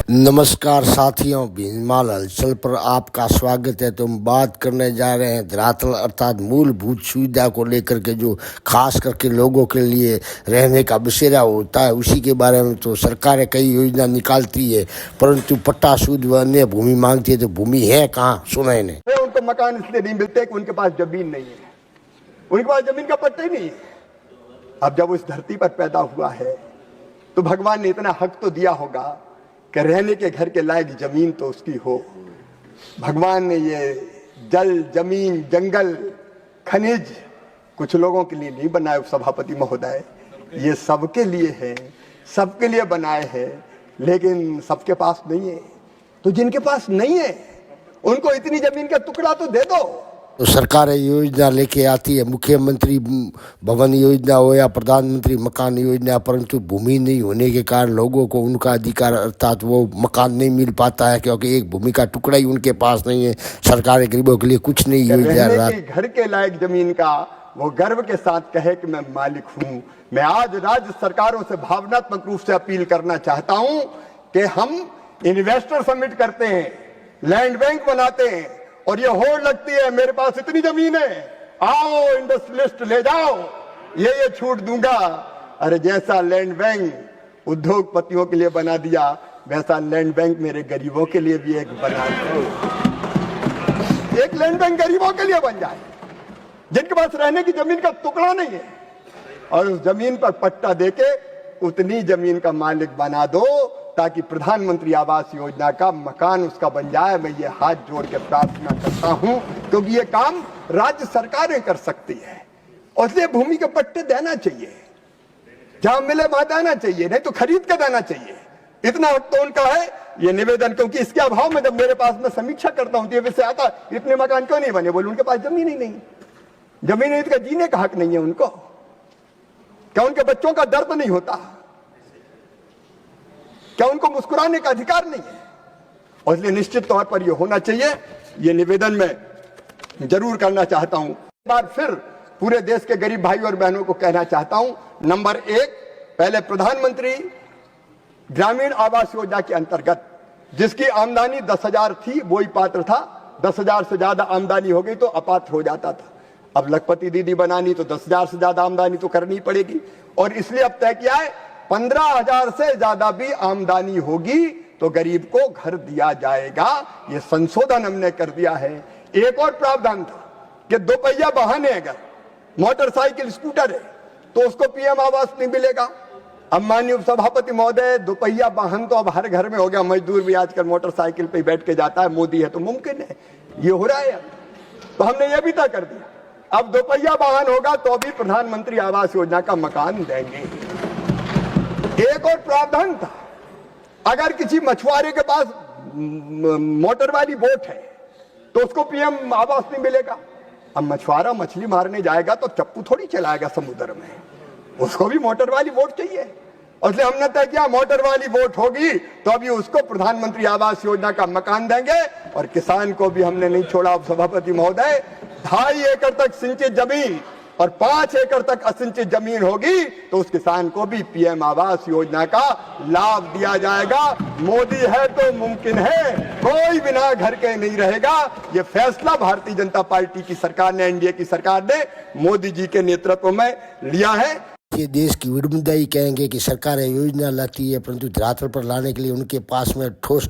नमस्कार साथियों, भीनमाल हलचल पर आपका स्वागत है। तो हम बात करने जा रहे हैं धरातल अर्थात मूलभूत सुविधा को लेकर के, जो खास करके लोगों के लिए रहने का बसेरा होता है, उसी के बारे में। तो सरकारें कई योजना निकालती है, परंतु पट्टा सूद व अन्य भूमि मांगती है, तो भूमि है कहाँ? सुना इन्हें। उनको मकान इसलिए नहीं मिलते कि उनके पास जमीन नहीं है, उनके पास जमीन का पट्टा ही नहीं है। अब जब उस धरती पर पैदा हुआ है तो भगवान ने इतना हक तो दिया होगा कि रहने के घर के लायक जमीन तो उसकी हो। भगवान ने ये जल, जमीन, जंगल, खनिज कुछ लोगों के लिए नहीं बनाए सभापति महोदय, ये सबके लिए है, सबके लिए बनाए हैं, लेकिन सबके पास नहीं है। तो जिनके पास नहीं है उनको इतनी जमीन का टुकड़ा तो दे दो। तो सरकारें योजना लेके आती है, मुख्यमंत्री भवन योजना हो या प्रधानमंत्री मकान योजना, परंतु भूमि नहीं होने के कारण लोगों को उनका अधिकार अर्थात वो मकान नहीं मिल पाता है, क्योंकि एक भूमि का टुकड़ा ही उनके पास नहीं है। सरकारें गरीबों के लिए कुछ नहीं योजना। घर के लायक जमीन का वो गर्व के साथ कहे कि मैं मालिक हूँ। मैं आज राज्य सरकारों से भावनात्मक रूप से अपील करना चाहता हूँ कि हम इन्वेस्टर समिट करते हैं, लैंड बैंक बनाते हैं और ये होड़ लगती है मेरे पास इतनी जमीन है, आओ इंडस्ट्रियलिस्ट ले जाओ, ये छूट दूंगा। अरे जैसा लैंड बैंक उद्योगपतियों के लिए बना दिया, वैसा लैंड बैंक मेरे गरीबों के लिए भी एक बना दो। एक लैंड बैंक गरीबों के लिए बन जाए जिनके पास रहने की जमीन का टुकड़ा नहीं है, और उस जमीन पर पट्टा देके उतनी जमीन का मालिक बना दो ताकि प्रधानमंत्री आवास योजना का मकान उसका बन जाए। मैं ये हाथ जोड़ के प्रार्थना करता हूं, क्योंकि ये काम राज्य सरकारें कर सकती है और इसलिए भूमि के पट्टे देना चाहिए, जहां मिले वहां देना चाहिए, नहीं तो खरीद के देना चाहिए। इतना हक तो उनका है। ये निवेदन, क्योंकि इसके अभाव में जब मेरे पास में समीक्षा करता हूं तो ये विषय आता, इतने मकान क्यों नहीं बने? बोले उनके पास जमीन ही नहीं, जमीन नहीं, तो जीने का हक नहीं है उनको। क्या उनके बच्चों का दर्द नहीं होता? क्या उनको मुस्कुराने का अधिकार नहीं है? और इसलिए निश्चित तौर पर यह होना चाहिए। ये निवेदन मैं जरूर करना चाहता हूं। एक बार फिर पूरे देश के गरीब भाई और बहनों को कहना चाहता हूं, नंबर 1, पहले प्रधानमंत्री ग्रामीण आवास योजना के अंतर्गत जिसकी आमदनी 10,000 थी वही पात्र था। 10,000 से ज्यादा आमदनी हो गई तो अपात्र हो जाता था। अब लखपति दीदी बनानी तो 10,000 से ज्यादा आमदनी तो करनी पड़ेगी, और इसलिए अब तय किया है 15,000 से ज्यादा भी आमदनी होगी तो गरीब को घर दिया जाएगा। ये संशोधन हमने कर दिया है। एक और प्रावधान था कि 2 पहिया वाहन है, अगर मोटरसाइकिल, स्कूटर है तो उसको पीएम आवास नहीं मिलेगा। अब माननीय सभापति महोदय, 2 पहिया वाहन तो अब हर घर में हो गया। मजदूर भी आजकल मोटरसाइकिल पे बैठ के जाता है, मोदी है तो मुमकिन है, ये हो रहा है। तो हमने ये भी तय कर दिया, अब 2 पहिया वाहन होगा तो भी प्रधानमंत्री आवास योजना का मकान देंगे। एक और प्रावधान था, अगर किसी मछुआरे के पास मोटर वाली बोट है तो उसको पीएम आवास नहीं मिलेगा। अब मछुआरा मछली मारने जाएगा तो चप्पू थोड़ी चलाएगा समुद्र में, उसको भी मोटर वाली बोट चाहिए। और इसलिए हमने तय किया मोटर वाली बोट होगी तो अभी उसको प्रधानमंत्री आवास योजना का मकान देंगे। और किसान को भी हमने नहीं छोड़ा सभापति महोदय। 2.5 एकड़ तक सिंचित जमीन और 5 एकड़ तक असिंचित जमीन होगी तो उस किसान को भी पीएम आवास योजना का लाभ दिया जाएगा। मोदी है तो मुमकिन है, कोई बिना घर के नहीं रहेगा। ये फैसला भारतीय जनता पार्टी की सरकार ने, एनडीए की सरकार ने मोदी जी के नेतृत्व में लिया है। ये देश की विडम्बना ही कहेंगे कि सरकारें योजना लाती है, परंतु धरातल पर लाने के लिए उनके पास में ठोस